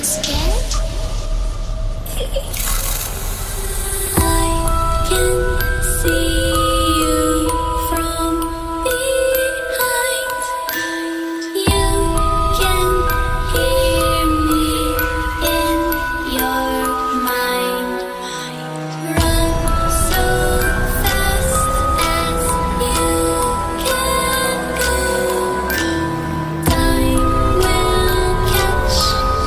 scared? I can see you from behind. You can hear me in your mind. Run so fast as you can go. Time will catch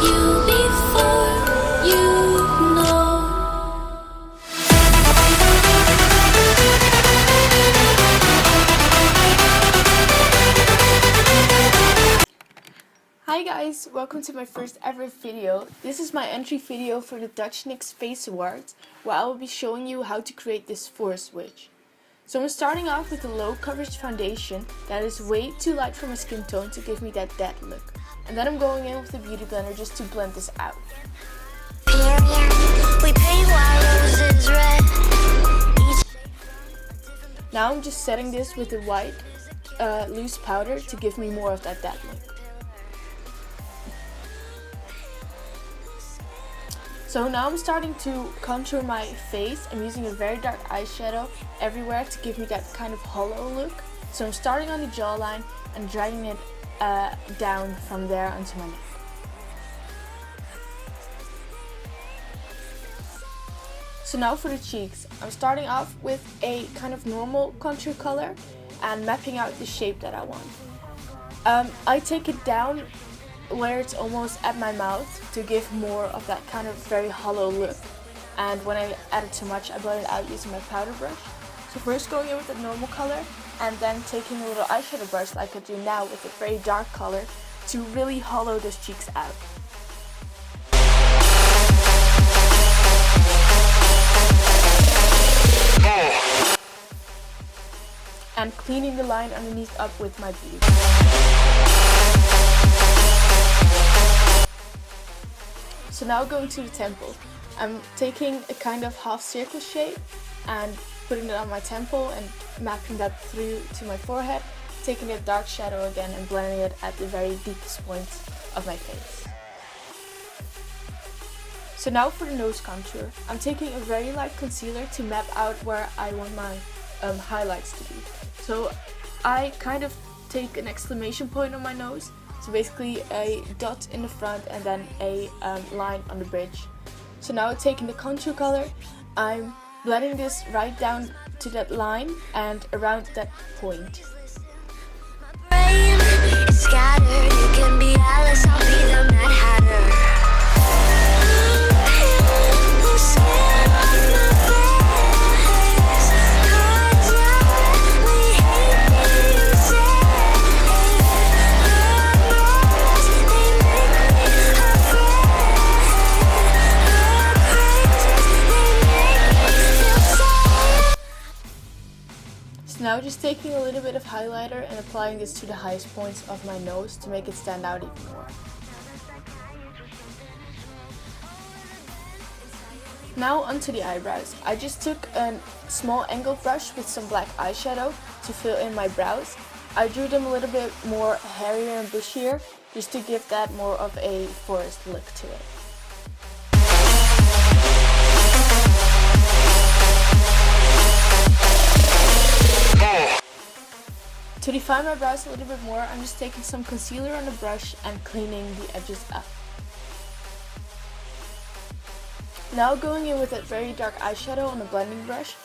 you before you know. Hi guys, welcome to my first ever video. This is my entry video for the Dutch NYX Face Awards, where I will be showing you how to create this forest witch. So I'm starting off with a low coverage foundation that is way too light for my skin tone to give me that dead look. And then I'm going in with the beauty blender just to blend this out. We paint white roses red. Now I'm just setting this with the white loose powder to give me more of that dead look. So now I'm starting to contour my face. I'm using a very dark eyeshadow everywhere to give me that kind of hollow look. So I'm starting on the jawline and dragging it down from there onto my neck. So now for the cheeks. I'm starting off with a kind of normal contour color and mapping out the shape that I want. I take it down where it's almost at my mouth to give more of that kind of very hollow look, and when I add it too much I blend it out using my powder brush. So first going in with a normal color and then taking a little eyeshadow brush like I do now with a very dark color to really hollow those cheeks out. And cleaning the line underneath up with my beauty blender. So now going to the temple. I'm taking a kind of half circle shape and putting it on my temple and mapping that through to my forehead, taking a dark shadow again and blending it at the very deepest point of my face. So now for the nose contour. I'm taking a very light concealer to map out where I want my highlights to be. So I kind of take an exclamation point on my nose. So basically a dot in the front and then a line on the bridge. So now taking the contour color, I'm blending this right down to that line and around that point. Rain is scattered. You can be Alice, I'll be the Mad Hatter. Now just taking a little bit of highlighter and applying this to the highest points of my nose to make it stand out even more. Now onto the eyebrows. I just took a small angled brush with some black eyeshadow to fill in my brows. I drew them a little bit more hairier and bushier just to give that more of a forest look to it. To define my brows a little bit more, I'm just taking some concealer on the brush and cleaning the edges up. Now going in with that very dark eyeshadow on the blending brush,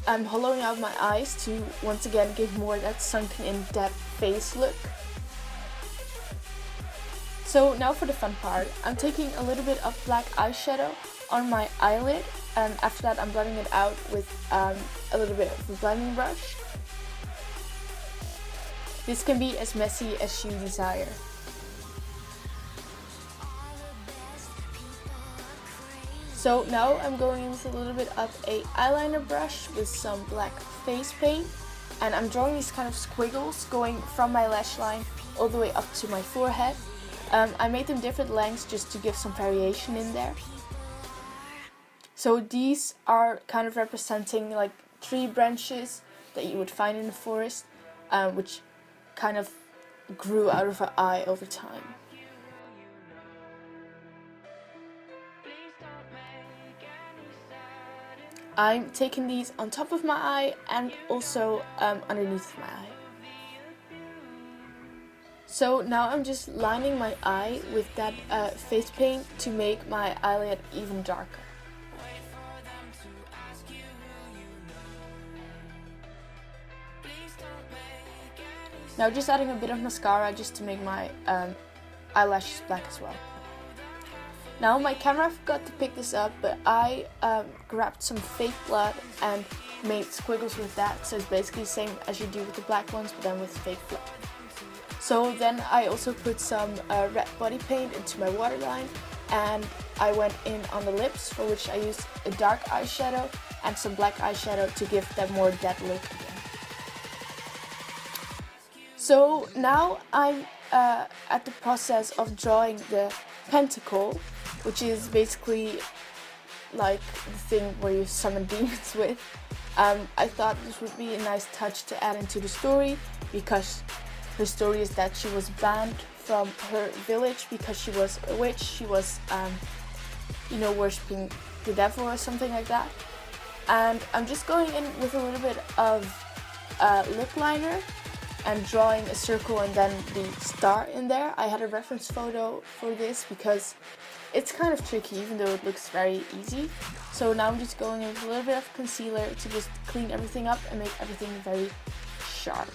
I'm hollowing out my eyes to once again give more that sunken in depth face look. So now for the fun part, I'm taking a little bit of black eyeshadow on my eyelid, and after that I'm blending it out with a little bit of a blending brush. This can be as messy as you desire. So now I'm going in with a little bit of a eyeliner brush with some black face paint, and I'm drawing these kind of squiggles going from my lash line all the way up to my forehead. I made them different lengths just to give some variation in there. So these are kind of representing like tree branches that you would find in the forest, which kind of grew out of her eye over time. I'm taking these on top of my eye and also underneath my eye. So now I'm just lining my eye with that face paint to make my eyelid even darker. Now just adding a bit of mascara just to make my eyelashes black as well. Now my camera forgot to pick this up, but I grabbed some fake blood and made squiggles with that. So it's basically the same as you do with the black ones, but then with fake blood. So then I also put some red body paint into my waterline, and I went in on the lips, for which I used a dark eyeshadow and some black eyeshadow to give that more dead look again. So now I'm at the process of drawing the pentacle, which is basically like the thing where you summon demons with. I thought this would be a nice touch to add into the story, because her story is that she was banned from her village because she was a witch. She was, worshipping the devil or something like that. And I'm just going in with a little bit of lip liner and drawing a circle and then the star in there. I had a reference photo for this because it's kind of tricky, even though it looks very easy. So now I'm just going in with a little bit of concealer to just clean everything up and make everything very sharp.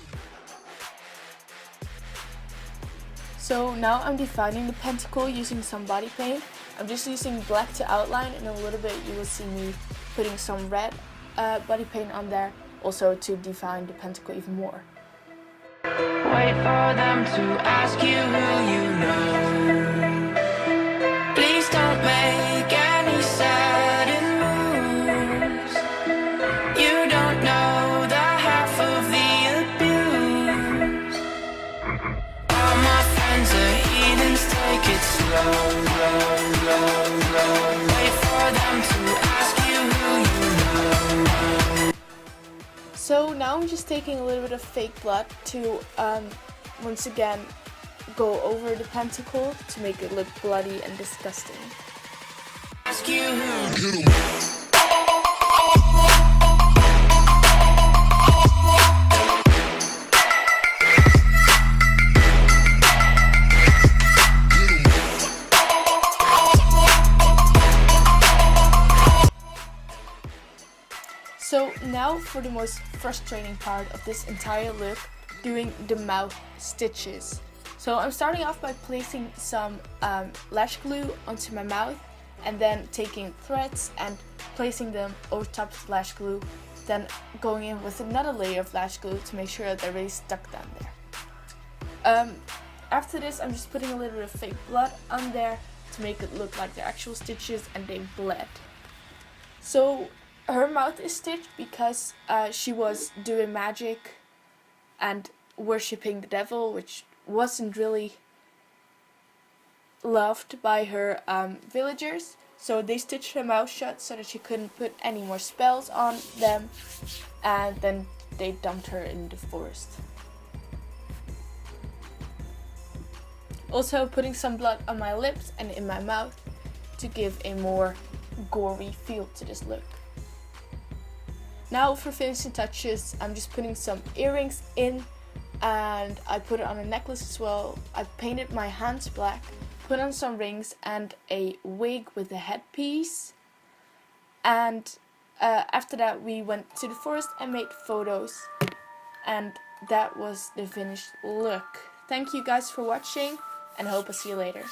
So now I'm defining the pentacle using some body paint. I'm just using black to outline, and in a little bit you will see me putting some red body paint on there, also to define the pentacle even more. Wait for them to ask you who you know. Please don't make any sudden moves. You don't know the half of the abuse. All my friends are heathens, take it slow, slow. Wait for them to ask you who you know. So now I'm just taking a little bit of fake blood to once again go over the pentacle to make it look bloody and disgusting. Ask you who. So now for the most frustrating part of this entire look, doing the mouth stitches. So I'm starting off by placing some lash glue onto my mouth, and then taking threads and placing them over top of the lash glue, then going in with another layer of lash glue to make sure that they're really stuck down there. After this, I'm just putting a little bit of fake blood on there to make it look like they're actual stitches and they bled. So her mouth is stitched because she was doing magic and worshipping the devil, which wasn't really loved by her villagers. So they stitched her mouth shut so that she couldn't put any more spells on them, and then they dumped her in the forest. Also putting some blood on my lips and in my mouth to give a more gory feel to this look. Now for finishing touches, I'm just putting some earrings in, and I put it on a necklace as well. I painted my hands black, put on some rings and a wig with a headpiece. And after that we went to the forest and made photos, and that was the finished look. Thank you guys for watching, and I hope I see you later.